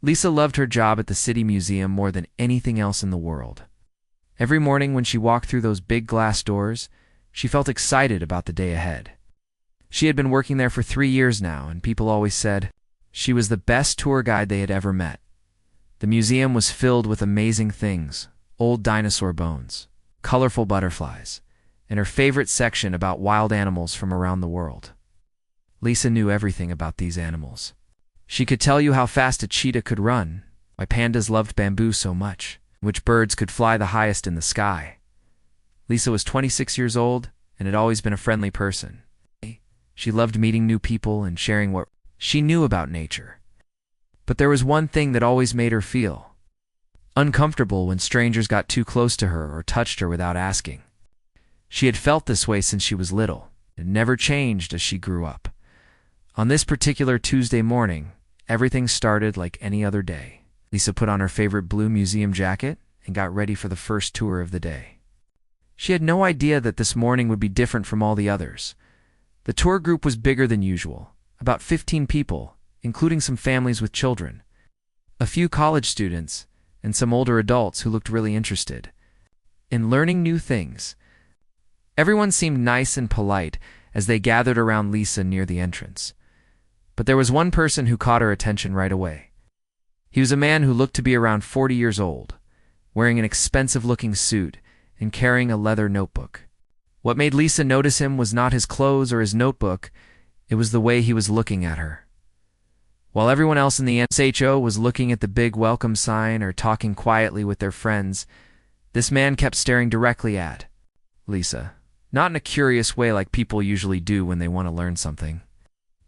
Lisa loved her job at the City Museum more than anything else in the world. Every morning when she walked through those big glass doors, she felt excited about the day ahead. She had been working there for 3 years now, and people always said she was the best tour guide they had ever met. The museum was filled with amazing things: old dinosaur bones, colorful butterflies, and her favorite section about wild animals from around the world. Lisa knew everything about these animals. She could tell you how fast a cheetah could run, why pandas loved bamboo so much, which birds could fly the highest in the sky. Lisa was 26 years old and had always been a friendly person. She loved meeting new people and sharing what she knew about nature. But there was one thing that always made her feel uncomfortable: when strangers got too close to her or touched her without asking. She had felt this way since she was little. It never changed as she grew up. On this particular Tuesday morning, everything started like any other day. Lisa put on her favorite blue museum jacket and got ready for the first tour of the day. She had no idea that this morning would be different from all the others. The tour group was bigger than usual, about 15 people, including some families with children, a few college students, and some older adults who looked really interested in learning new things. Everyone seemed nice and polite as they gathered around Lisa near the entrance. But there was one person who caught her attention right away. He was a man who looked to be around 40 years old, wearing an expensive-looking suit and carrying a leather notebook. What made Lisa notice him was not his clothes or his notebook, it was the way he was looking at her. While everyone else in the SHO was looking at the big welcome sign or talking quietly with their friends, this man kept staring directly at Lisa, not in a curious way like people usually do when they want to learn something,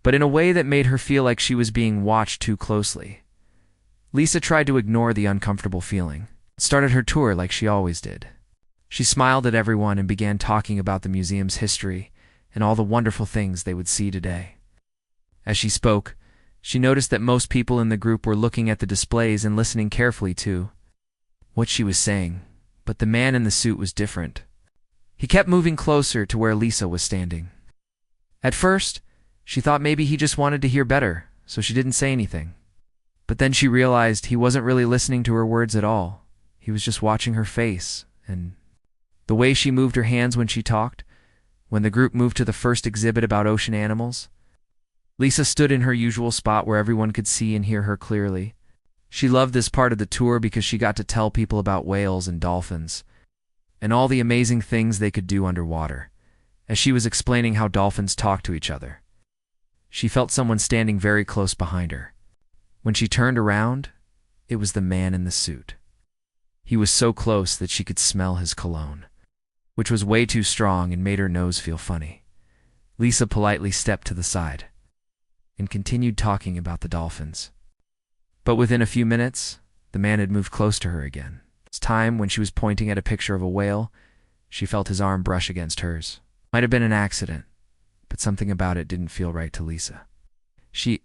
but in a way that made her feel like she was being watched too closely. Lisa tried to ignore the uncomfortable feeling, started her tour like she always did. She smiled at everyone and began talking about the museum's history and all the wonderful things they would see today. As she spoke, she noticed that most people in the group were looking at the displays and listening carefully to what she was saying, but the man in the suit was different. He kept moving closer to where Lisa was standing. At first, she thought maybe he just wanted to hear better, so she didn't say anything. But then she realized he wasn't really listening to her words at all. He was just watching her face and the way she moved her hands when she talked. When the group moved to the first exhibit about ocean animals, Lisa stood in her usual spot where everyone could see and hear her clearly. She loved this part of the tour because she got to tell people about whales and dolphins and all the amazing things they could do underwater. As she was explaining how dolphins talk to each other, she felt someone standing very close behind her. When she turned around, it was the man in the suit. He was so close that she could smell his cologne, which was way too strong and made her nose feel funny. Lisa politely stepped to the side and continued talking about the dolphins. But within a few minutes, the man had moved close to her again. This time, when she was pointing at a picture of a whale, she felt his arm brush against hers. Might have been an accident, but something about it didn't feel right to Lisa. She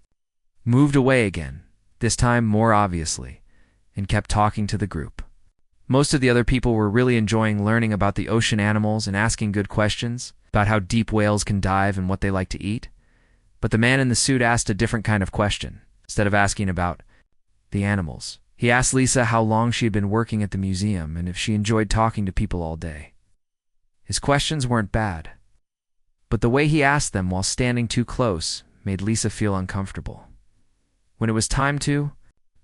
moved away again, this time more obviously, and kept talking to the group. Most of the other people were really enjoying learning about the ocean animals and asking good questions about how deep whales can dive and what they like to eat. But the man in the suit asked a different kind of question. Instead of asking about the animals, he asked Lisa how long she had been working at the museum and if she enjoyed talking to people all day. His questions weren't bad, but the way he asked them while standing too close made Lisa feel uncomfortable. When it was time to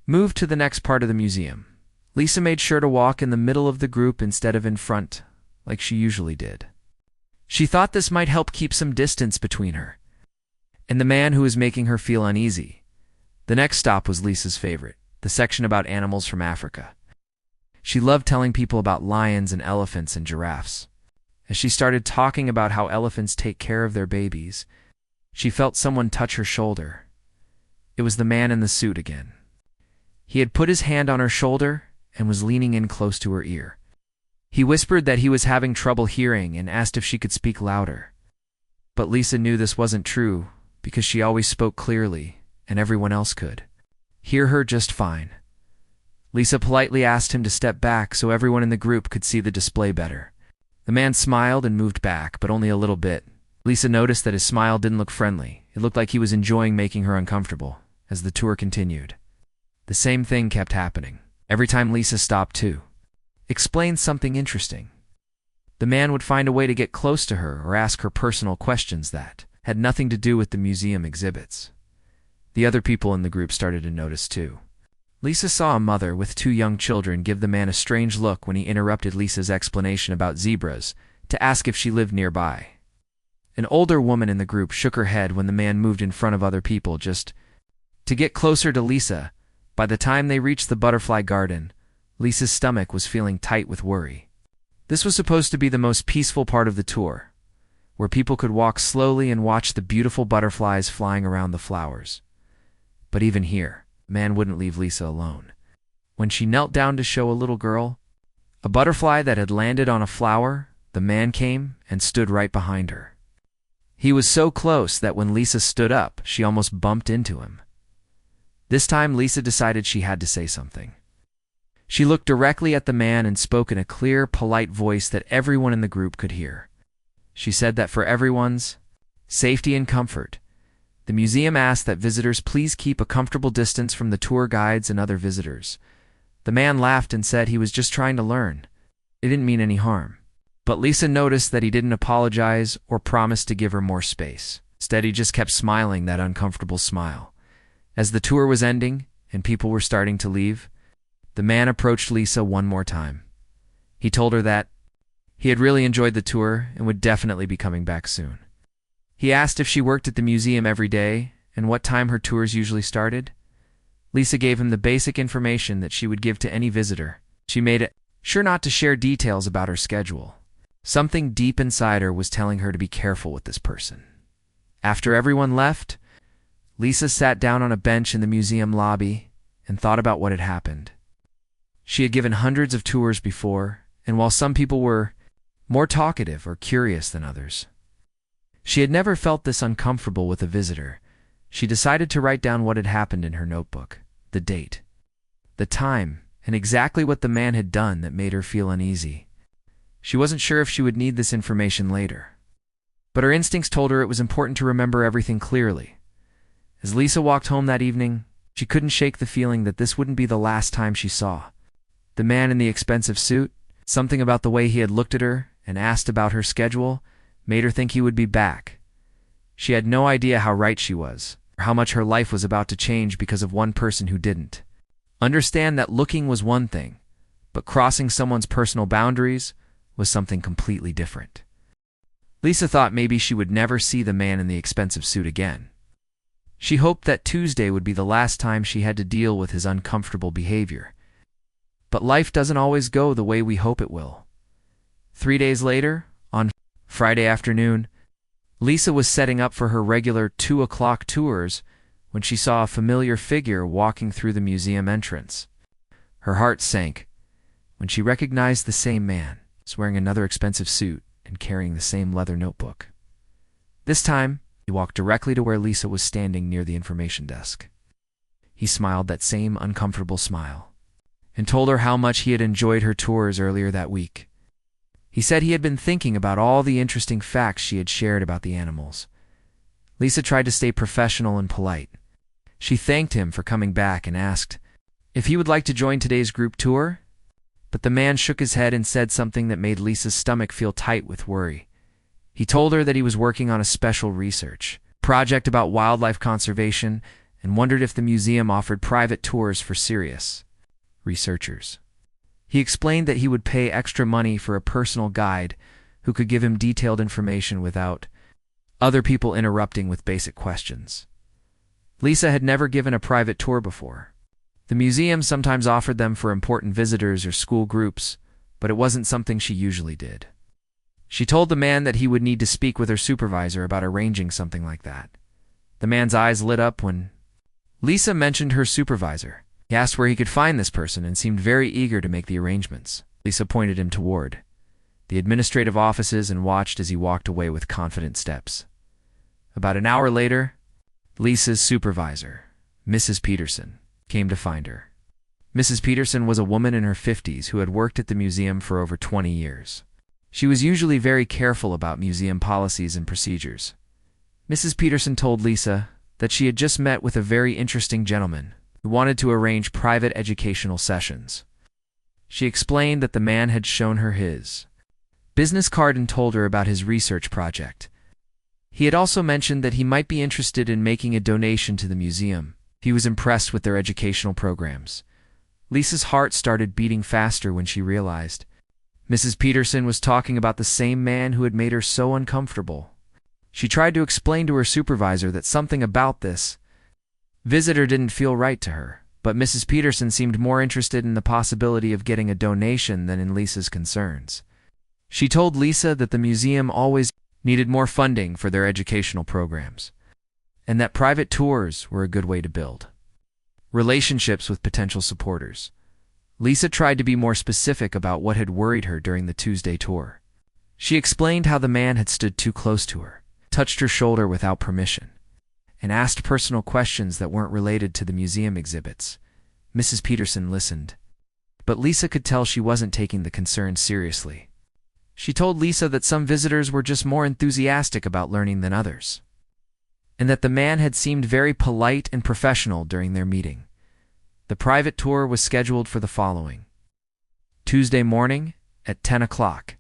move to the next part of the museum, Lisa made sure to walk in the middle of the group instead of in front, like she usually did. She thought this might help keep some distance between her and the man who was making her feel uneasy. The next stop was Lisa's favorite, the section about animals from Africa. She loved telling people about lions and elephants and giraffes. As she started talking about how elephants take care of their babies, she felt someone touch her shoulder. It was the man in the suit again. He had put his hand on her shoulder and was leaning in close to her ear. He whispered that he was having trouble hearing and asked if she could speak louder. But Lisa knew this wasn't true because she always spoke clearly and everyone else could hear her just fine. Lisa politely asked him to step back so everyone in the group could see the display better. The man smiled and moved back, but only a little bit. Lisa noticed that his smile didn't look friendly. It looked like he was enjoying making her uncomfortable as the tour continued. The same thing kept happening. Every time Lisa stopped to explain something interesting, the man would find a way to get close to her or ask her personal questions that had nothing to do with the museum exhibits. The other people in the group started to notice too. Lisa saw a mother with 2 young children give the man a strange look when he interrupted Lisa's explanation about zebras to ask if she lived nearby. An older woman in the group shook her head when the man moved in front of other people just to get closer to Lisa. By the time they reached the butterfly garden, Lisa's stomach was feeling tight with worry. This was supposed to be the most peaceful part of the tour, where people could walk slowly and watch the beautiful butterflies flying around the flowers. But even here, the man wouldn't leave Lisa alone. When she knelt down to show a little girl a butterfly that had landed on a flower, the man came and stood right behind her. He was so close that when Lisa stood up, she almost bumped into him. This time, Lisa decided she had to say something. She looked directly at the man and spoke in a clear, polite voice that everyone in the group could hear. She said that for everyone's safety and comfort, the museum asked that visitors please keep a comfortable distance from the tour guides and other visitors. The man laughed and said he was just trying to learn. It didn't mean any harm. But Lisa noticed that he didn't apologize or promise to give her more space. Instead, he just kept smiling that uncomfortable smile. As the tour was ending and people were starting to leave, the man approached Lisa one more time. He told her that he had really enjoyed the tour and would definitely be coming back soon. He asked if she worked at the museum every day and what time her tours usually started. Lisa gave him the basic information that she would give to any visitor. She made it sure not to share details about her schedule. Something deep inside her was telling her to be careful with this person. After everyone left, Lisa sat down on a bench in the museum lobby and thought about what had happened. She had given hundreds of tours before, and while some people were more talkative or curious than others, she had never felt this uncomfortable with a visitor. She decided to write down what had happened in her notebook, the date, the time, and exactly what the man had done that made her feel uneasy. She wasn't sure if she would need this information later, but her instincts told her it was important to remember everything clearly. As Lisa walked home that evening, she couldn't shake the feeling that this wouldn't be the last time she saw the man in the expensive suit. Something about the way he had looked at her and asked about her schedule made her think he would be back. She had no idea how right she was, or how much her life was about to change because of one person who didn't understand that looking was one thing, but crossing someone's personal boundaries was something completely different. Lisa thought maybe she would never see the man in the expensive suit again. She hoped that Tuesday would be the last time she had to deal with his uncomfortable behavior. But life doesn't always go the way we hope it will. 3 days later, on Friday afternoon, Lisa was setting up for her regular 2 o'clock tours when she saw a familiar figure walking through the museum entrance. Her heart sank when she recognized the same man, wearing another expensive suit and carrying the same leather notebook. This time, he walked directly to where Lisa was standing near the information desk. He smiled that same uncomfortable smile and told her how much he had enjoyed her tours earlier that week. He said he had been thinking about all the interesting facts she had shared about the animals. Lisa tried to stay professional and polite. She thanked him for coming back and asked if he would like to join today's group tour, but the man shook his head and said something that made Lisa's stomach feel tight with worry. He told her that he was working on a special research project about wildlife conservation and wondered if the museum offered private tours for serious researchers. He explained that he would pay extra money for a personal guide who could give him detailed information without other people interrupting with basic questions. Lisa had never given a private tour before. The museum sometimes offered them for important visitors or school groups, but it wasn't something she usually did. She told the man that he would need to speak with her supervisor about arranging something like that. The man's eyes lit up when Lisa mentioned her supervisor. He asked where he could find this person and seemed very eager to make the arrangements. Lisa pointed him toward the administrative offices and watched as he walked away with confident steps. About an hour later, Lisa's supervisor, Mrs. Peterson, came to find her. Mrs. Peterson was a woman in her 50s who had worked at the museum for over 20 years. She was usually very careful about museum policies and procedures. Mrs. Peterson told Lisa that she had just met with a very interesting gentleman who wanted to arrange private educational sessions. She explained that the man had shown her his business card and told her about his research project. He had also mentioned that he might be interested in making a donation to the museum. He was impressed with their educational programs. Lisa's heart started beating faster when she realized Mrs. Peterson was talking about the same man who had made her so uncomfortable. She tried to explain to her supervisor that something about this visitor didn't feel right to her, but Mrs. Peterson seemed more interested in the possibility of getting a donation than in Lisa's concerns. She told Lisa that the museum always needed more funding for their educational programs, and that private tours were a good way to build relationships with potential supporters. Lisa tried to be more specific about what had worried her during the Tuesday tour. She explained how the man had stood too close to her, touched her shoulder without permission, and asked personal questions that weren't related to the museum exhibits. Mrs. Peterson listened, but Lisa could tell she wasn't taking the concerns seriously. She told Lisa that some visitors were just more enthusiastic about learning than others, and that the man had seemed very polite and professional during their meeting. The private tour was scheduled for the following Tuesday morning at 10 o'clock.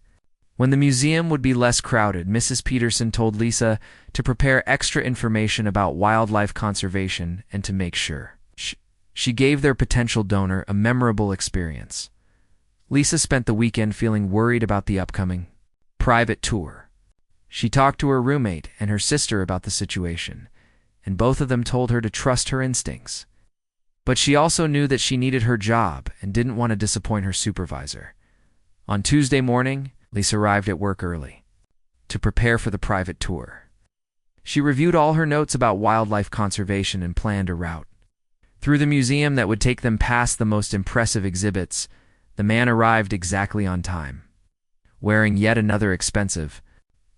When the museum would be less crowded, Mrs. Peterson told Lisa to prepare extra information about wildlife conservation and to make sure she gave their potential donor a memorable experience. Lisa spent the weekend feeling worried about the upcoming private tour. She talked to her roommate and her sister about the situation, and both of them told her to trust her instincts. But she also knew that she needed her job and didn't want to disappoint her supervisor. On Tuesday morning, Lisa arrived at work early to prepare for the private tour. She reviewed all her notes about wildlife conservation and planned a route through the museum that would take them past the most impressive exhibits. The man arrived exactly on time, wearing yet another expensive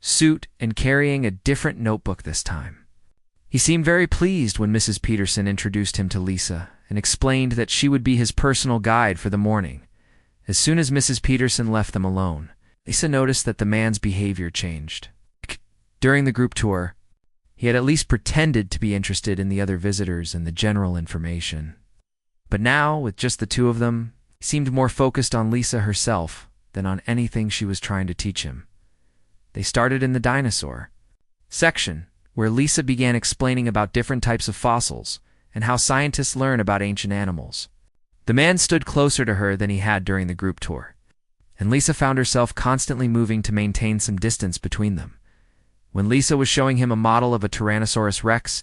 suit and carrying a different notebook this time. He seemed very pleased when Mrs. Peterson introduced him to Lisa and explained that she would be his personal guide for the morning. As soon as Mrs. Peterson left them alone, Lisa noticed that the man's behavior changed. During the group tour, he had at least pretended to be interested in the other visitors and the general information. But now, with just the two of them, he seemed more focused on Lisa herself than on anything she was trying to teach him. They started in the dinosaur section, where Lisa began explaining about different types of fossils and how scientists learn about ancient animals. The man stood closer to her than he had during the group tour, and Lisa found herself constantly moving to maintain some distance between them. When Lisa was showing him a model of a Tyrannosaurus Rex,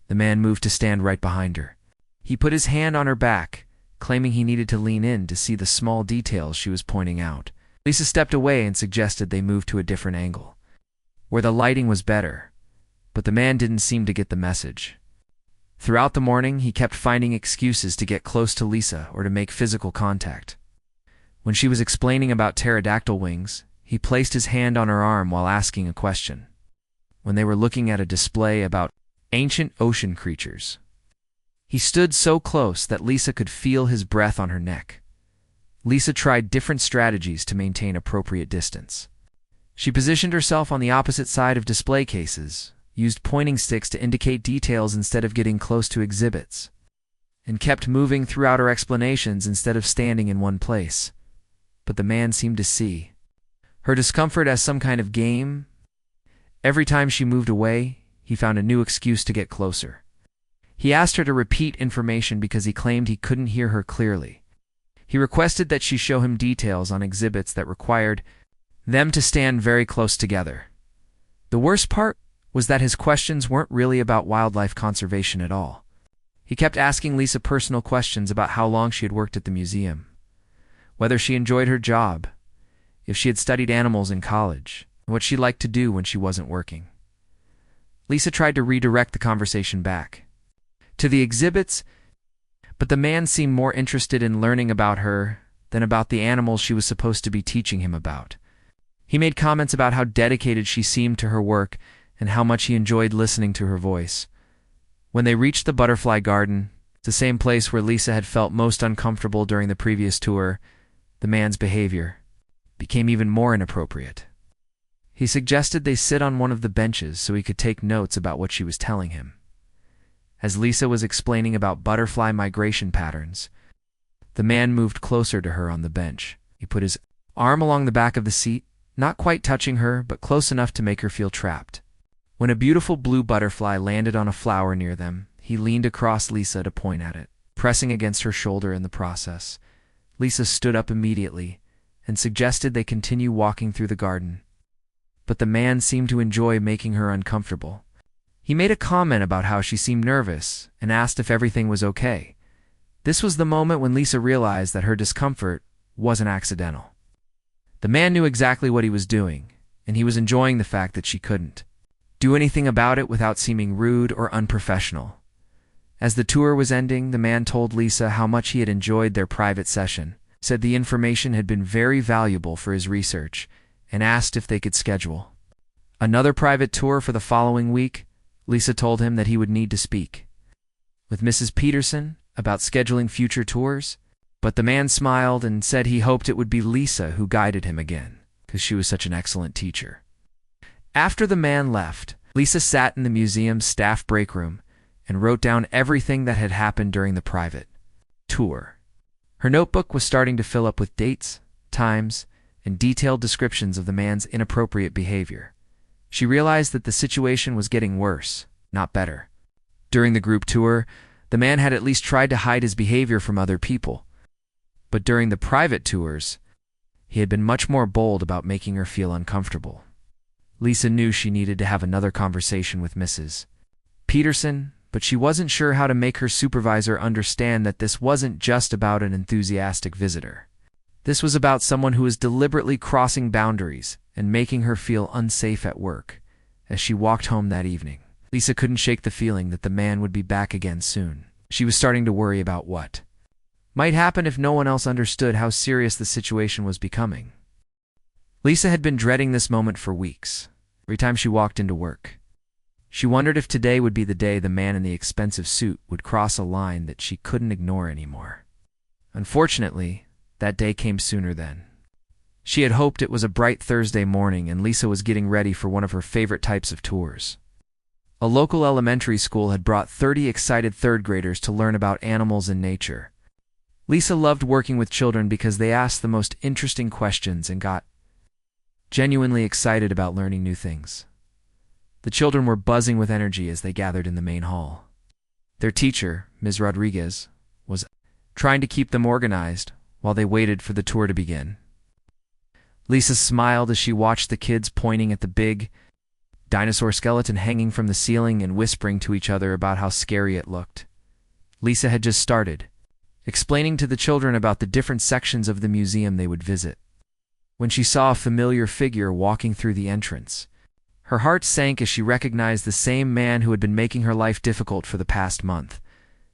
the man moved to stand right behind her. He put his hand on her back, claiming he needed to lean in to see the small details she was pointing out. Lisa stepped away and suggested they move to a different angle, where the lighting was better, but the man didn't seem to get the message. Throughout the morning, he kept finding excuses to get close to Lisa or to make physical contact. When she was explaining about pterodactyl wings, he placed his hand on her arm while asking a question. When they were looking at a display about ancient ocean creatures, he stood so close that Lisa could feel his breath on her neck. Lisa tried different strategies to maintain appropriate distance. She positioned herself on the opposite side of display cases, used pointing sticks to indicate details instead of getting close to exhibits, and kept moving throughout her explanations instead of standing in one place. But the man seemed to see her discomfort as some kind of game. Every time she moved away, he found a new excuse to get closer. He asked her to repeat information because he claimed he couldn't hear her clearly. He requested that she show him details on exhibits that required them to stand very close together. The worst part was that his questions weren't really about wildlife conservation at all. He kept asking Lisa personal questions about how long she had worked at the museum, whether she enjoyed her job, if she had studied animals in college, and what she liked to do when she wasn't working. Lisa tried to redirect the conversation back to the exhibits, but the man seemed more interested in learning about her than about the animals she was supposed to be teaching him about. He made comments about how dedicated she seemed to her work and how much he enjoyed listening to her voice. When they reached the butterfly garden, the same place where Lisa had felt most uncomfortable during the previous tour, the man's behavior became even more inappropriate. He suggested they sit on one of the benches so he could take notes about what she was telling him. As Lisa was explaining about butterfly migration patterns, the man moved closer to her on the bench. He put his arm along the back of the seat, not quite touching her, but close enough to make her feel trapped. When a beautiful blue butterfly landed on a flower near them, he leaned across Lisa to point at it, pressing against her shoulder in the process. Lisa stood up immediately and suggested they continue walking through the garden. But the man seemed to enjoy making her uncomfortable. He made a comment about how she seemed nervous and asked if everything was okay. This was the moment when Lisa realized that her discomfort wasn't accidental. The man knew exactly what he was doing, and he was enjoying the fact that she couldn't do anything about it without seeming rude or unprofessional. As the tour was ending, the man told Lisa how much he had enjoyed their private session, said the information had been very valuable for his research, and asked if they could schedule another private tour for the following week. Lisa told him that he would need to speak with Mrs. Peterson about scheduling future tours, but the man smiled and said he hoped it would be Lisa who guided him again, because she was such an excellent teacher. After the man left, Lisa sat in the museum's staff break room and wrote down everything that had happened during the private tour. Her notebook was starting to fill up with dates, times, and detailed descriptions of the man's inappropriate behavior. She realized that the situation was getting worse, not better. During the group tour, the man had at least tried to hide his behavior from other people. But during the private tours, he had been much more bold about making her feel uncomfortable. Lisa knew she needed to have another conversation with Mrs. Peterson, but she wasn't sure how to make her supervisor understand that this wasn't just about an enthusiastic visitor. This was about someone who was deliberately crossing boundaries and making her feel unsafe at work. As she walked home that evening, Lisa couldn't shake the feeling that the man would be back again soon. She was starting to worry about what might happen if no one else understood how serious the situation was becoming. Lisa had been dreading this moment for weeks. Every time she walked into work, she wondered if today would be the day the man in the expensive suit would cross a line that she couldn't ignore anymore. Unfortunately, that day came sooner than she had hoped. It was a bright Thursday morning, and Lisa was getting ready for one of her favorite types of tours. A local elementary school had brought 30 excited third graders to learn about animals and nature. Lisa loved working with children because they asked the most interesting questions and got genuinely excited about learning new things. The children were buzzing with energy as they gathered in the main hall. Their teacher, Ms. Rodriguez, was trying to keep them organized while they waited for the tour to begin. Lisa smiled as she watched the kids pointing at the big dinosaur skeleton hanging from the ceiling and whispering to each other about how scary it looked. Lisa had just started explaining to the children about the different sections of the museum they would visit when she saw a familiar figure walking through the entrance. Her heart sank as she recognized the same man who had been making her life difficult for the past month.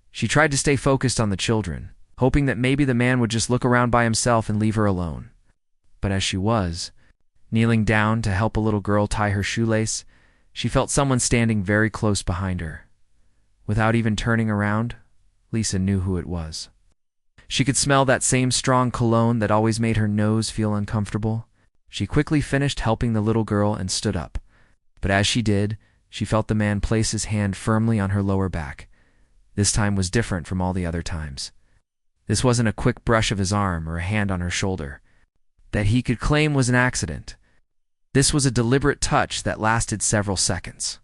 She tried to stay focused on the children, hoping that maybe the man would just look around by himself and leave her alone. But as she was kneeling down to help a little girl tie her shoelace, she felt someone standing very close behind her. Without even turning around, Lisa knew who it was. She could smell that same strong cologne that always made her nose feel uncomfortable. She quickly finished helping the little girl and stood up. But as she did, she felt the man place his hand firmly on her lower back. This time was different from all the other times. This wasn't a quick brush of his arm or a hand on her shoulder that he could claim was an accident. This was a deliberate touch that lasted several seconds,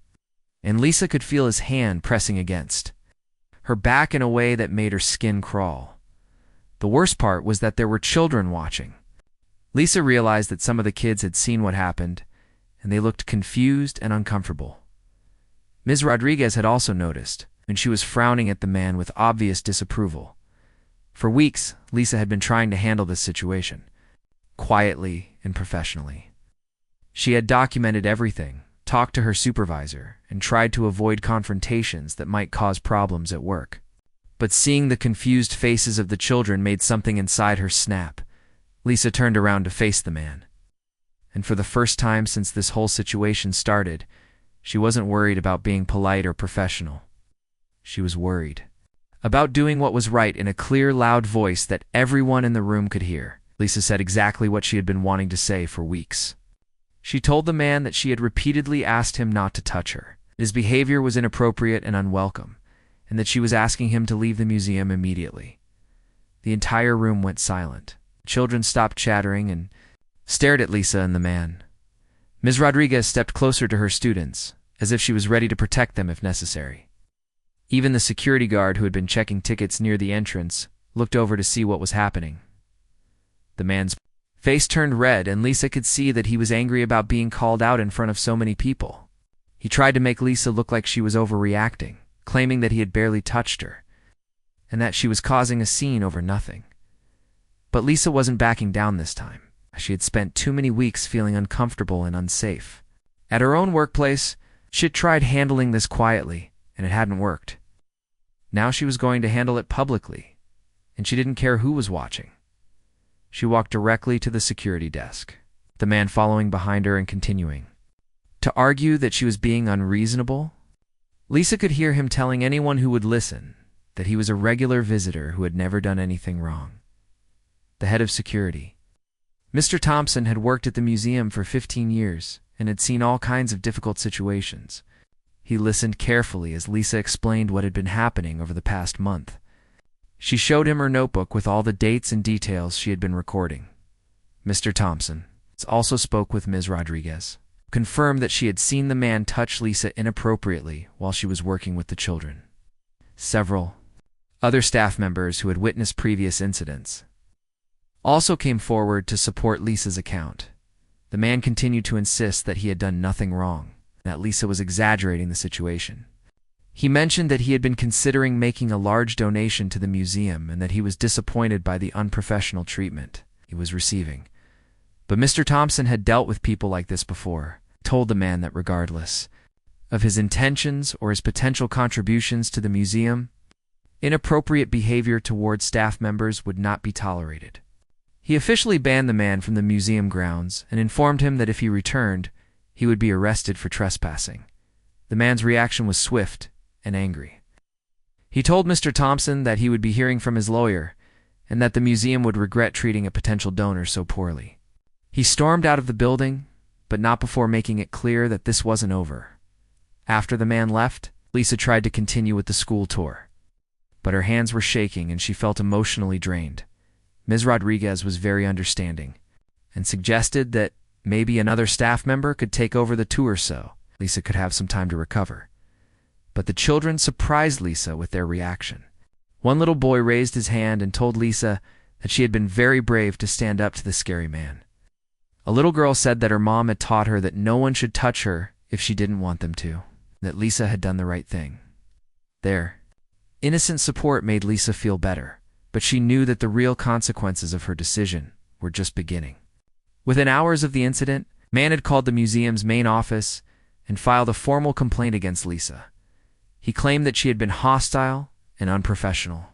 and Lisa could feel his hand pressing against her back in a way that made her skin crawl. The worst part was that there were children watching. Lisa realized that some of the kids had seen what happened, and they looked confused and uncomfortable. Ms. Rodriguez had also noticed, and she was frowning at the man with obvious disapproval. For weeks, Lisa had been trying to handle this situation, quietly and professionally. She had documented everything, talked to her supervisor, and tried to avoid confrontations that might cause problems at work. But seeing the confused faces of the children made something inside her snap. Lisa turned around to face the man. And for the first time since this whole situation started, she wasn't worried about being polite or professional. She was worried about doing what was right in a clear, loud voice that everyone in the room could hear. Lisa said exactly what she had been wanting to say for weeks. She told the man that she had repeatedly asked him not to touch her. His behavior was inappropriate and unwelcome, and that she was asking him to leave the museum immediately. The entire room went silent. Children stopped chattering and stared at Lisa and the man. Ms. Rodriguez stepped closer to her students, as if she was ready to protect them if necessary. Even the security guard who had been checking tickets near the entrance looked over to see what was happening. The man's face turned red, and Lisa could see that he was angry about being called out in front of so many people. He tried to make Lisa look like she was overreacting, claiming that he had barely touched her, and that she was causing a scene over nothing. But Lisa wasn't backing down this time. She had spent too many weeks feeling uncomfortable and unsafe. At her own workplace, she had tried handling this quietly, and it hadn't worked. Now she was going to handle it publicly, and she didn't care who was watching. She walked directly to the security desk, the man following behind her and continuing to argue that she was being unreasonable. Lisa could hear him telling anyone who would listen that he was a regular visitor who had never done anything wrong. The head of security, Mr. Thompson, had worked at the museum for 15 years and had seen all kinds of difficult situations. He listened carefully as Lisa explained what had been happening over the past month. She showed him her notebook with all the dates and details she had been recording. Mr. Thompson also spoke with Ms. Rodriguez, confirmed that she had seen the man touch Lisa inappropriately while she was working with the children. Several other staff members who had witnessed previous incidents also came forward to support Lisa's account. The man continued to insist that he had done nothing wrong, that Lisa was exaggerating the situation. He mentioned that he had been considering making a large donation to the museum and that he was disappointed by the unprofessional treatment he was receiving. But Mr. Thompson had dealt with people like this before, told the man that regardless of his intentions or his potential contributions to the museum, inappropriate behavior towards staff members would not be tolerated. He officially banned the man from the museum grounds and informed him that if he returned, he would be arrested for trespassing. The man's reaction was swift and angry. He told Mr. Thompson that he would be hearing from his lawyer and that the museum would regret treating a potential donor so poorly. He stormed out of the building, but not before making it clear that this wasn't over. After the man left, Lisa tried to continue with the school tour, but her hands were shaking and she felt emotionally drained. Ms. Rodriguez was very understanding and suggested that maybe another staff member could take over the tour so Lisa could have some time to recover. But the children surprised Lisa with their reaction. One little boy raised his hand and told Lisa that she had been very brave to stand up to the scary man. A little girl said that her mom had taught her that no one should touch her if she didn't want them to, that Lisa had done the right thing. Their innocent support made Lisa feel better, but she knew that the real consequences of her decision were just beginning. Within hours of the incident, a man had called the museum's main office and filed a formal complaint against Lisa. He claimed that she had been hostile and unprofessional,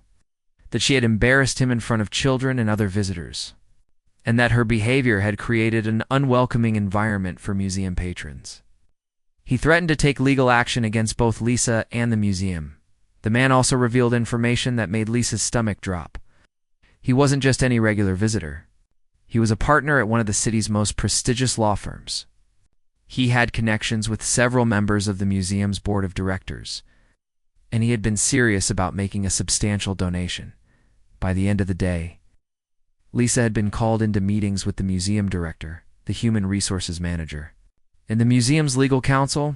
that she had embarrassed him in front of children and other visitors, and that her behavior had created an unwelcoming environment for museum patrons. He threatened to take legal action against both Lisa and the museum. The man also revealed information that made Lisa's stomach drop. He wasn't just any regular visitor. He was a partner at one of the city's most prestigious law firms. He had connections with several members of the museum's board of directors, and he had been serious about making a substantial donation. By the end of the day, Lisa had been called into meetings with the museum director, the human resources manager, and the museum's legal counsel.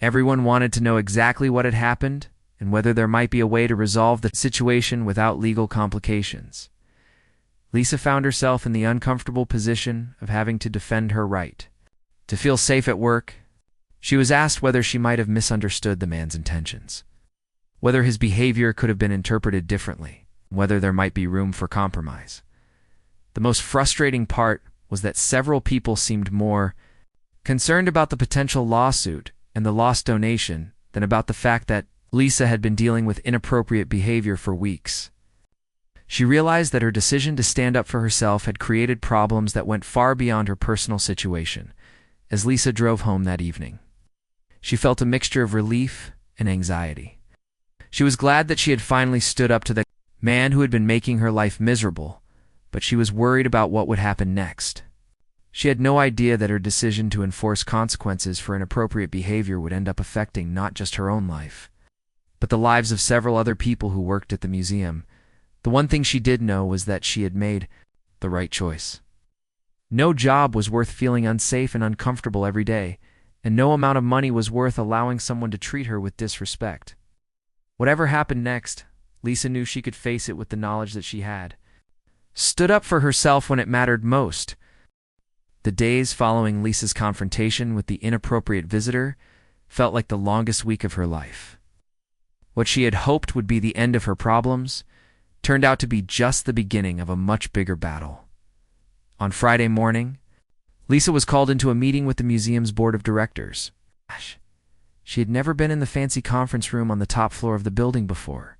Everyone wanted to know exactly what had happened and whether there might be a way to resolve the situation without legal complications. Lisa found herself in the uncomfortable position of having to defend her right to feel safe at work. She was asked whether she might have misunderstood the man's intentions, whether his behavior could have been interpreted differently, whether there might be room for compromise. The most frustrating part was that several people seemed more concerned about the potential lawsuit and the lost donation than about the fact that Lisa had been dealing with inappropriate behavior for weeks. She realized that her decision to stand up for herself had created problems that went far beyond her personal situation. As Lisa drove home that evening, she felt a mixture of relief and anxiety. She was glad that she had finally stood up to the man who had been making her life miserable, but she was worried about what would happen next. She had no idea that her decision to enforce consequences for inappropriate behavior would end up affecting not just her own life, but the lives of several other people who worked at the museum. The one thing she did know was that she had made the right choice. No job was worth feeling unsafe and uncomfortable every day, and no amount of money was worth allowing someone to treat her with disrespect. Whatever happened next, Lisa knew she could face it with the knowledge that she had stood up for herself when it mattered most. The days following Lisa's confrontation with the inappropriate visitor felt like the longest week of her life. What she had hoped would be the end of her problems turned out to be just the beginning of a much bigger battle. On Friday morning, Lisa was called into a meeting with the museum's board of directors. She had never been in the fancy conference room on the top floor of the building before.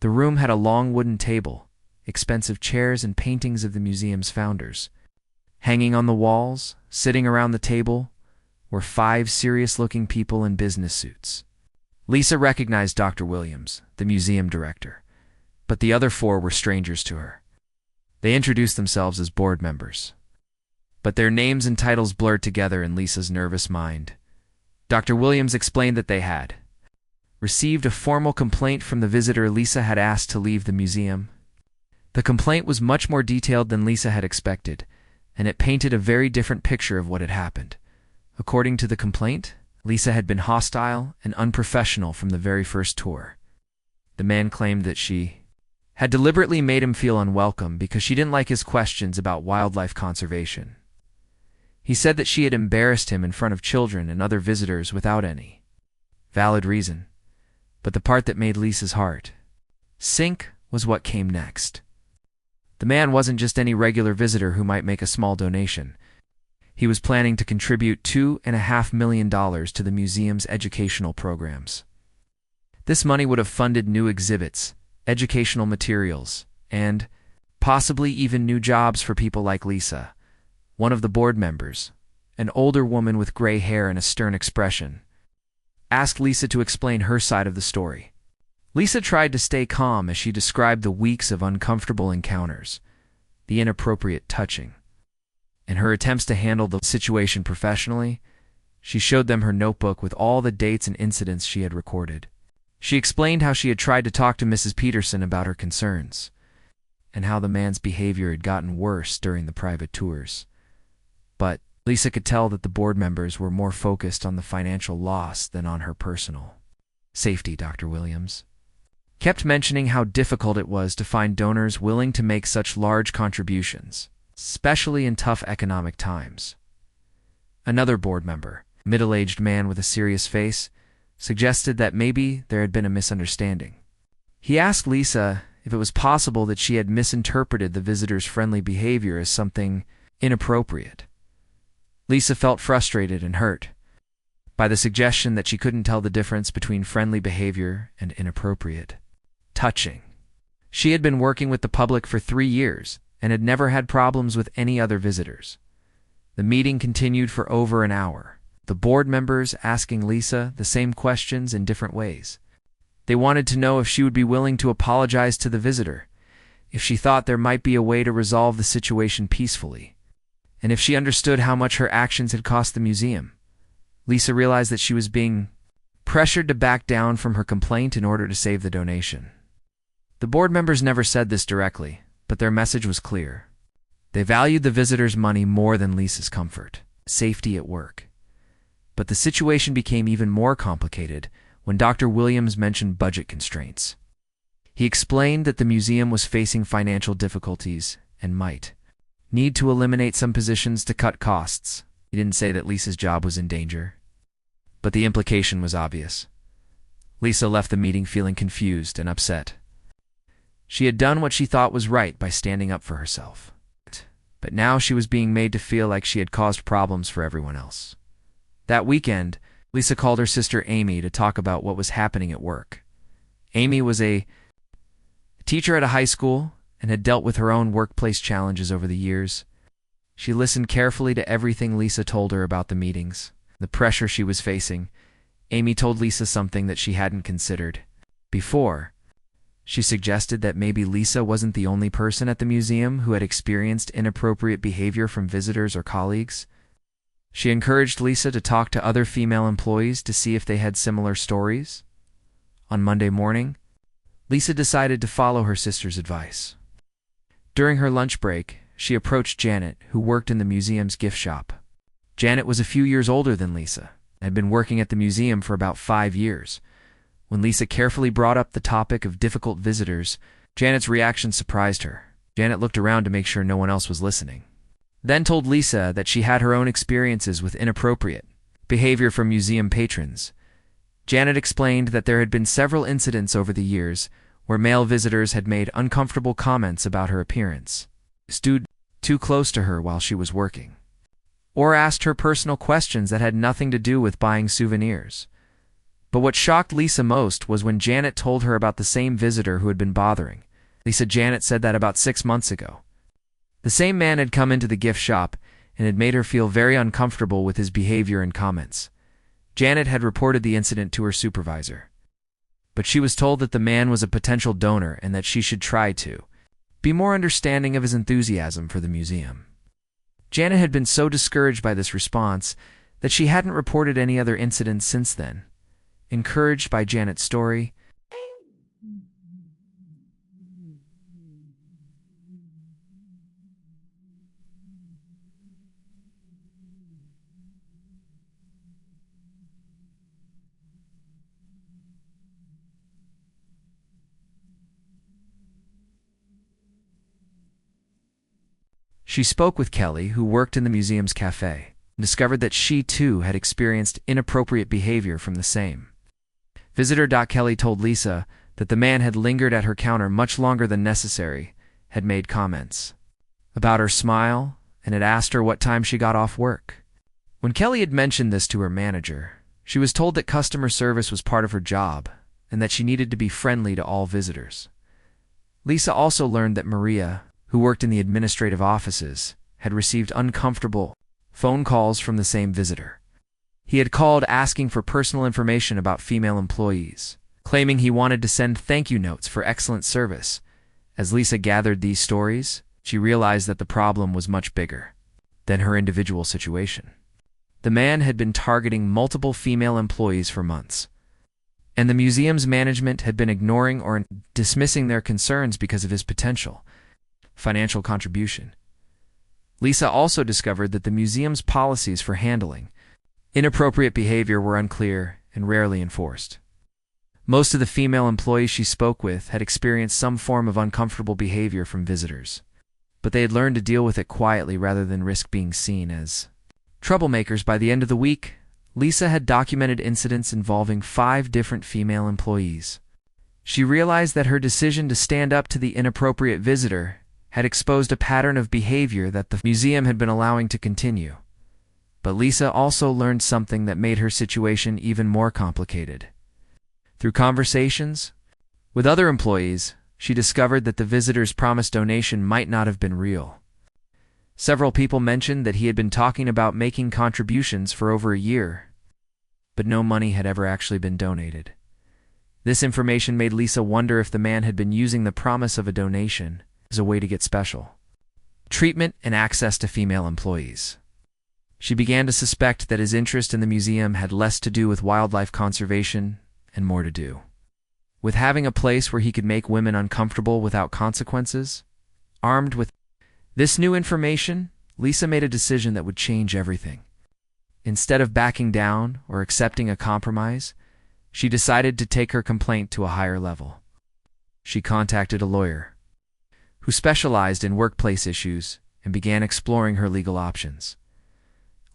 The room had a long wooden table, expensive chairs, and paintings of the museum's founders. Hanging on the walls, sitting around the table, were 5 serious-looking people in business suits. Lisa recognized Dr. Williams, the museum director, but the other 4 were strangers to her. They introduced themselves as board members, but their names and titles blurred together in Lisa's nervous mind. Dr. Williams explained that they had received a formal complaint from the visitor Lisa had asked to leave the museum. The complaint was much more detailed than Lisa had expected, and it painted a very different picture of what had happened. According to the complaint, Lisa had been hostile and unprofessional from the very first tour. The man claimed that she had deliberately made him feel unwelcome because she didn't like his questions about wildlife conservation. He said that she had embarrassed him in front of children and other visitors without any valid reason. But the part that made Lisa's heart sink was what came next. The man wasn't just any regular visitor who might make a small donation. He was planning to contribute $2.5 million to the museum's educational programs. This money would have funded new exhibits, educational materials, and possibly even new jobs for people like Lisa. One of the board members, an older woman with gray hair and a stern expression, asked Lisa to explain her side of the story. Lisa tried to stay calm as she described the weeks of uncomfortable encounters, the inappropriate touching. In her attempts to handle the situation professionally, she showed them her notebook with all the dates and incidents she had recorded. She explained how she had tried to talk to Mrs. Peterson about her concerns, and how the man's behavior had gotten worse during the private tours. But Lisa could tell that the board members were more focused on the financial loss than on her personal safety. Dr. Williams kept mentioning how difficult it was to find donors willing to make such large contributions, especially in tough economic times. Another board member, a middle-aged man with a serious face, suggested that maybe there had been a misunderstanding. He asked Lisa if it was possible that she had misinterpreted the visitor's friendly behavior as something inappropriate. Lisa felt frustrated and hurt by the suggestion that she couldn't tell the difference between friendly behavior and inappropriate touching. She had been working with the public for 3 years and had never had problems with any other visitors. The meeting continued for over an hour, the board members asking Lisa the same questions in different ways. They wanted to know if she would be willing to apologize to the visitor, if she thought there might be a way to resolve the situation peacefully, and if she understood how much her actions had cost the museum. Lisa realized that she was being pressured to back down from her complaint in order to save the donation. The board members never said this directly, but their message was clear. They valued the visitor's money more than Lisa's comfort, safety at work. But the situation became even more complicated when Dr. Williams mentioned budget constraints. He explained that the museum was facing financial difficulties and might need to eliminate some positions to cut costs. He didn't say that Lisa's job was in danger, but the implication was obvious. Lisa left the meeting feeling confused and upset. She had done what she thought was right by standing up for herself, but now she was being made to feel like she had caused problems for everyone else. That weekend, Lisa called her sister Amy to talk about what was happening at work. Amy was a teacher at a high school and had dealt with her own workplace challenges over the years. She listened carefully to everything Lisa told her about the meetings, the pressure she was facing. Amy told Lisa something that she hadn't considered before. She suggested that maybe Lisa wasn't the only person at the museum who had experienced inappropriate behavior from visitors or colleagues. She encouraged Lisa to talk to other female employees to see if they had similar stories. On Monday morning, Lisa decided to follow her sister's advice. During her lunch break, she approached Janet, who worked in the museum's gift shop. Janet was a few years older than Lisa and had been working at the museum for about 5 years. When Lisa carefully brought up the topic of difficult visitors, Janet's reaction surprised her. Janet looked around to make sure no one else was listening, then told Lisa that she had her own experiences with inappropriate behavior from museum patrons. Janet explained that there had been several incidents over the years where male visitors had made uncomfortable comments about her appearance, stood too close to her while she was working, or asked her personal questions that had nothing to do with buying souvenirs. But what shocked Lisa most was when Janet told her about the same visitor who had been bothering Lisa. Janet said that about 6 months ago, the same man had come into the gift shop and had made her feel very uncomfortable with his behavior and comments. Janet had reported the incident to her supervisor, but she was told that the man was a potential donor and that she should try to be more understanding of his enthusiasm for the museum. Janet had been so discouraged by this response that she hadn't reported any other incidents since then. Encouraged by Janet's story, she spoke with Kelly, who worked in the museum's cafe, and discovered that she too had experienced inappropriate behavior from the same visitor. Kelly told Lisa that the man had lingered at her counter much longer than necessary, had made comments about her smile, and had asked her what time she got off work. When Kelly had mentioned this to her manager, she was told that customer service was part of her job and that she needed to be friendly to all visitors. Lisa also learned that Maria, who worked in the administrative offices, had received uncomfortable phone calls from the same visitor. He had called asking for personal information about female employees, claiming he wanted to send thank you notes for excellent service. As Lisa gathered these stories, she realized that the problem was much bigger than her individual situation. The man had been targeting multiple female employees for months, and the museum's management had been ignoring or dismissing their concerns because of his potential financial contribution. Lisa also discovered that the museum's policies for handling inappropriate behavior were unclear and rarely enforced. Most of the female employees she spoke with had experienced some form of uncomfortable behavior from visitors, but they had learned to deal with it quietly rather than risk being seen as troublemakers. By the end of the week, Lisa had documented incidents involving 5 different female employees. She realized that her decision to stand up to the inappropriate visitor had exposed a pattern of behavior that the museum had been allowing to continue. But Lisa also learned something that made her situation even more complicated. Through conversations with other employees, she discovered that the visitor's promised donation might not have been real. Several people mentioned that he had been talking about making contributions for over a year, but no money had ever actually been donated. This information made Lisa wonder if the man had been using the promise of a donation as a way to get special treatment and access to female employees. She began to suspect that his interest in the museum had less to do with wildlife conservation and more to do with having a place where he could make women uncomfortable without consequences. Armed with this new information, Lisa made a decision that would change everything. Instead of backing down or accepting a compromise, she decided to take her complaint to a higher level. She contacted a lawyer who specialized in workplace issues and began exploring her legal options.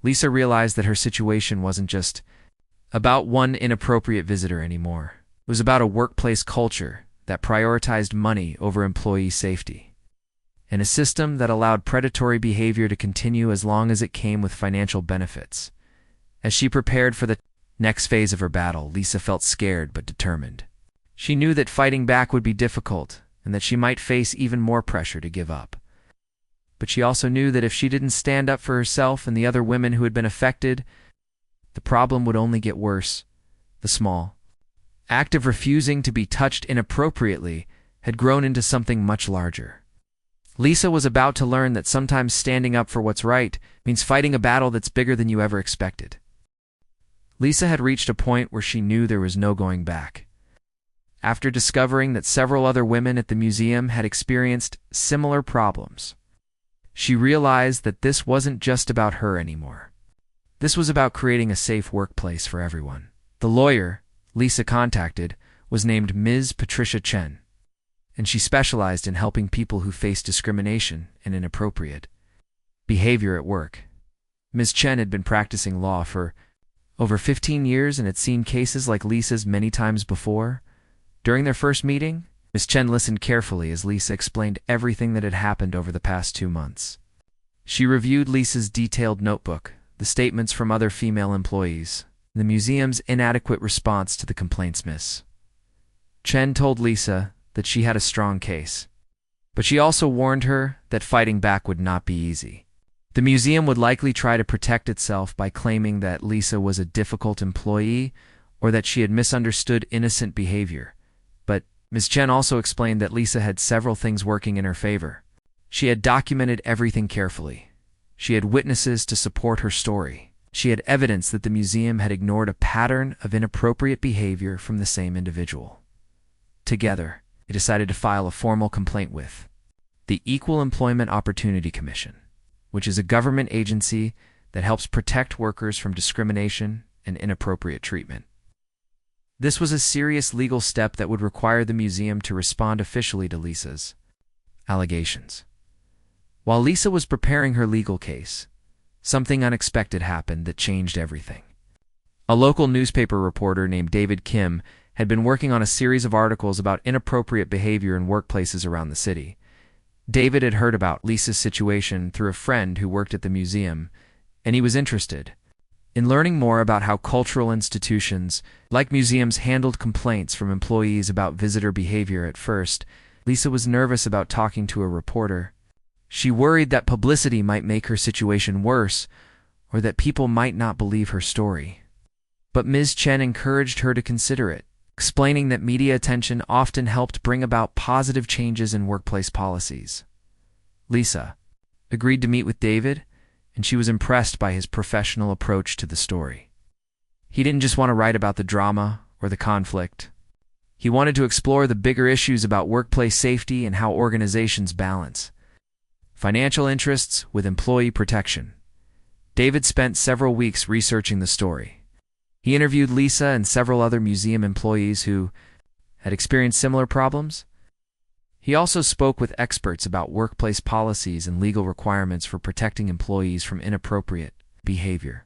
Lisa realized that her situation wasn't just about one inappropriate visitor anymore. It was about a workplace culture that prioritized money over employee safety, and a system that allowed predatory behavior to continue as long as it came with financial benefits. As she prepared for the next phase of her battle, Lisa felt scared but determined. She knew that fighting back would be difficult and that she might face even more pressure to give up. But she also knew that if she didn't stand up for herself and the other women who had been affected, the problem would only get worse. The small act of refusing to be touched inappropriately had grown into something much larger. Lisa was about to learn that sometimes standing up for what's right means fighting a battle that's bigger than you ever expected. Lisa had reached a point where she knew there was no going back. after discovering that several other women at the museum had experienced similar problems. She realized that this wasn't just about her anymore. This was about creating a safe workplace for everyone. The lawyer Lisa contacted was named Ms. Patricia Chen, and she specialized in helping people who face discrimination and inappropriate behavior at work. Ms. Chen had been practicing law for over 15 years and had seen cases like Lisa's many times before. During their first meeting, Ms. Chen listened carefully as Lisa explained everything that had happened over the past 2 months. She reviewed Lisa's detailed notebook, the statements from other female employees, and the museum's inadequate response to the complaints. Ms. Chen told Lisa that she had a strong case, but she also warned her that fighting back would not be easy. The museum would likely try to protect itself by claiming that Lisa was a difficult employee or that she had misunderstood innocent behavior. But Ms. Chen also explained that Lisa had several things working in her favor. She had documented everything carefully. She had witnesses to support her story. She had evidence that the museum had ignored a pattern of inappropriate behavior from the same individual. Together, they decided to file a formal complaint with the Equal Employment Opportunity Commission, which is a government agency that helps protect workers from discrimination and inappropriate treatment. This was a serious legal step that would require the museum to respond officially to Lisa's allegations. While Lisa was preparing her legal case, something unexpected happened that changed everything. A local newspaper reporter named David Kim had been working on a series of articles about inappropriate behavior in workplaces around the city. David had heard about Lisa's situation through a friend who worked at the museum, and he was interested in learning more about how cultural institutions, like museums, handled complaints from employees about visitor behavior. At first, Lisa was nervous about talking to a reporter. She worried that publicity might make her situation worse, or that people might not believe her story. But Ms. Chen encouraged her to consider it, explaining that media attention often helped bring about positive changes in workplace policies. Lisa agreed to meet with David, and she was impressed by his professional approach to the story. He didn't just want to write about the drama or the conflict. He wanted to explore the bigger issues about workplace safety and how organizations balance financial interests with employee protection. David spent several weeks researching the story. He interviewed Lisa and several other museum employees who had experienced similar problems. He also spoke with experts about workplace policies and legal requirements for protecting employees from inappropriate behavior.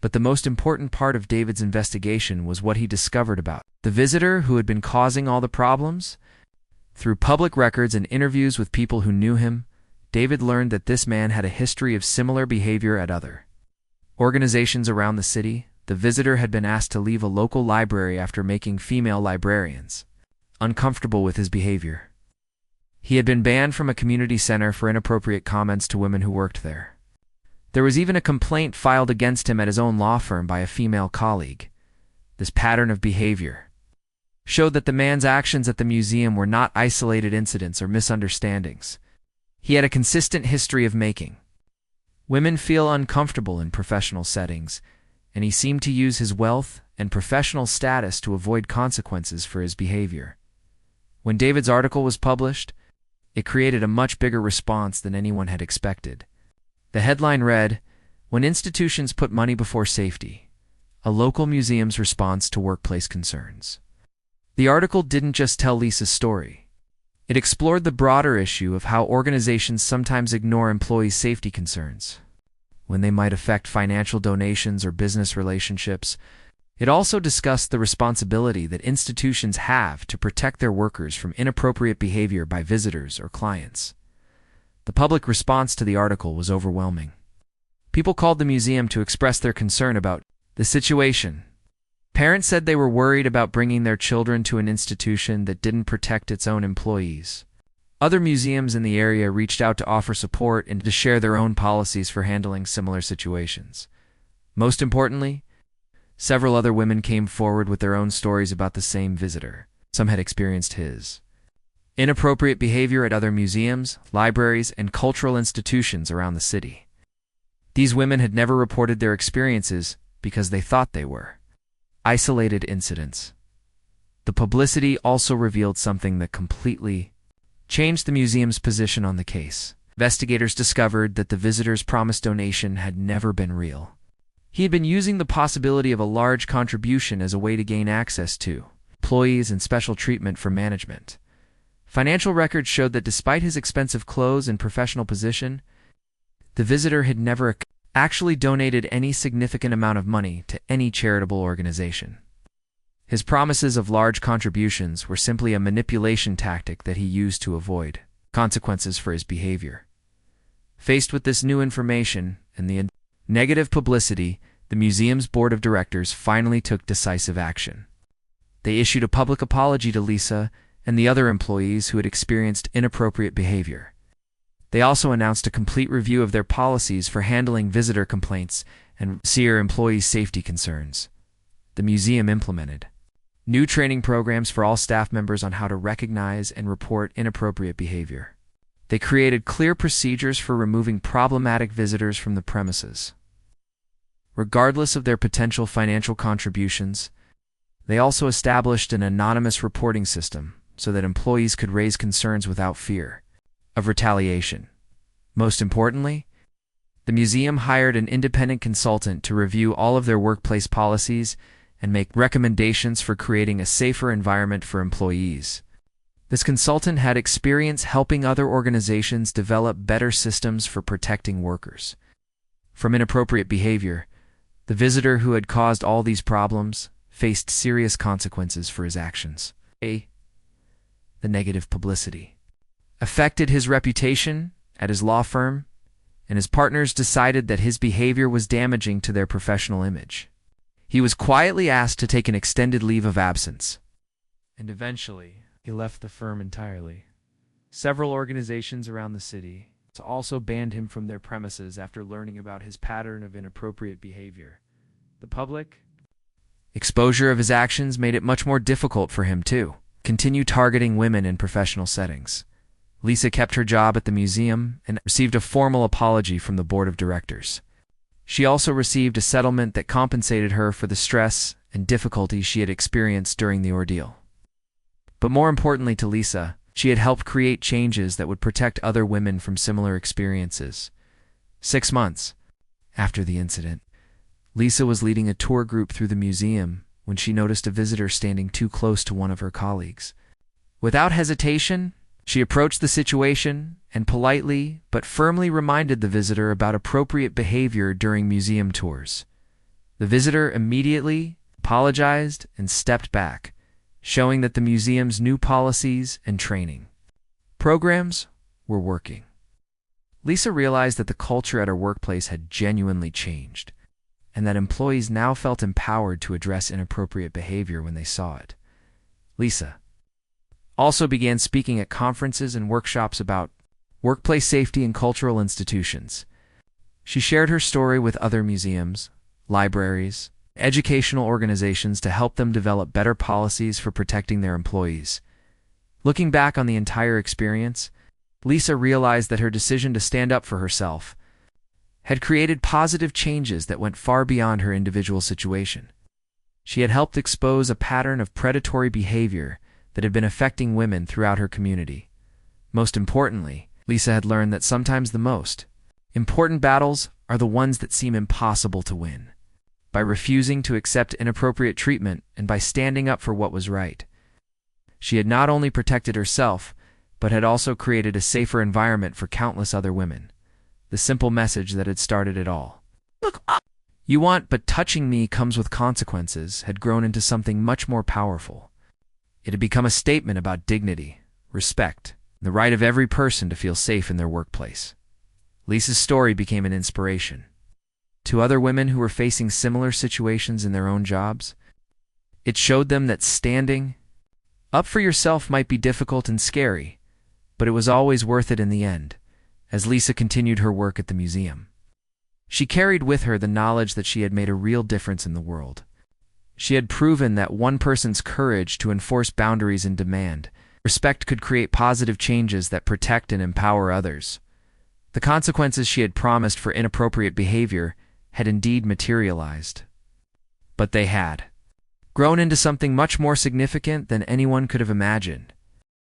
But the most important part of David's investigation was what he discovered about the visitor who had been causing all the problems. Through public records and interviews with people who knew him, David learned that this man had a history of similar behavior at other organizations around the city. The visitor had been asked to leave a local library after making female librarians uncomfortable with his behavior. He had been banned from a community center for inappropriate comments to women who worked there. There was even a complaint filed against him at his own law firm by a female colleague. This pattern of behavior showed that the man's actions at the museum were not isolated incidents or misunderstandings. He had a consistent history of making women feel uncomfortable in professional settings, and he seemed to use his wealth and professional status to avoid consequences for his behavior. When David's article was published, it created a much bigger response than anyone had expected. The headline read, "When Institutions Put Money Before Safety, a Local Museum's Response to Workplace Concerns." The article didn't just tell Lisa's story. It explored the broader issue of how organizations sometimes ignore employees' safety concerns when they might affect financial donations or business relationships. It also discussed the responsibility that institutions have to protect their workers from inappropriate behavior by visitors or clients. The public response to the article was overwhelming. People called the museum to express their concern about the situation. Parents said they were worried about bringing their children to an institution that didn't protect its own employees. Other museums in the area reached out to offer support and to share their own policies for handling similar situations. Most importantly, several other women came forward with their own stories about the same visitor. Some had experienced his inappropriate behavior at other museums, libraries, and cultural institutions around the city. These women had never reported their experiences because they thought they were isolated incidents. The publicity also revealed something that completely changed the museum's position on the case. Investigators discovered that the visitor's promised donation had never been real. He had been using the possibility of a large contribution as a way to gain access to employees and special treatment from management. Financial records showed that despite his expensive clothes and professional position, the visitor had never actually donated any significant amount of money to any charitable organization. His promises of large contributions were simply a manipulation tactic that he used to avoid consequences for his behavior. Faced with this new information and the negative publicity, the museum's board of directors finally took decisive action. They issued a public apology to Lisa and the other employees who had experienced inappropriate behavior. They also announced a complete review of their policies for handling visitor complaints and employee safety concerns. The museum implemented new training programs for all staff members on how to recognize and report inappropriate behavior. They created clear procedures for removing problematic visitors from the premises. Regardless of their potential financial contributions, they also established an anonymous reporting system so that employees could raise concerns without fear of retaliation. Most importantly, the museum hired an independent consultant to review all of their workplace policies and make recommendations for creating a safer environment for employees. This consultant had experience helping other organizations develop better systems for protecting workers from inappropriate behavior. The visitor who had caused all these problems faced serious consequences for his actions. The negative publicity affected his reputation at his law firm, and his partners decided that his behavior was damaging to their professional image. He was quietly asked to take an extended leave of absence, and eventually he left the firm entirely. Several organizations around the city also banned him from their premises after learning about his pattern of inappropriate behavior. The public exposure of his actions made it much more difficult for him to continue targeting women in professional settings. Lisa kept her job at the museum and received a formal apology from the board of directors. She also received a settlement that compensated her for the stress and difficulty she had experienced during the ordeal. But more importantly to Lisa, she had helped create changes that would protect other women from similar experiences. 6 months after the incident, Lisa was leading a tour group through the museum when she noticed a visitor standing too close to one of her colleagues. Without hesitation, she approached the situation and politely but firmly reminded the visitor about appropriate behavior during museum tours. The visitor immediately apologized and stepped back, showing that the museum's new policies and training programs were working. Lisa realized that the culture at her workplace had genuinely changed, and that employees now felt empowered to address inappropriate behavior when they saw it. Lisa also began speaking at conferences and workshops about workplace safety and cultural institutions. She shared her story with other museums, libraries, educational organizations to help them develop better policies for protecting their employees. Looking back on the entire experience, Lisa realized that her decision to stand up for herself had created positive changes that went far beyond her individual situation. She had helped expose a pattern of predatory behavior that had been affecting women throughout her community. Most importantly, Lisa had learned that sometimes the most important battles are the ones that seem impossible to win. By refusing to accept inappropriate treatment and by standing up for what was right, she had not only protected herself, but had also created a safer environment for countless other women. The simple message that had started it all, "Look up! You want, but touching me comes with consequences," had grown into something much more powerful. It had become a statement about dignity, respect, and the right of every person to feel safe in their workplace. Lisa's story became an inspiration to other women who were facing similar situations in their own jobs. It showed them that standing up for yourself might be difficult and scary, but it was always worth it in the end. As Lisa continued her work at the museum, she carried with her the knowledge that she had made a real difference in the world. She had proven that one person's courage to enforce boundaries and demand respect could create positive changes that protect and empower others. The consequences she had promised for inappropriate behavior had indeed materialized. But they had grown into something much more significant than anyone could have imagined.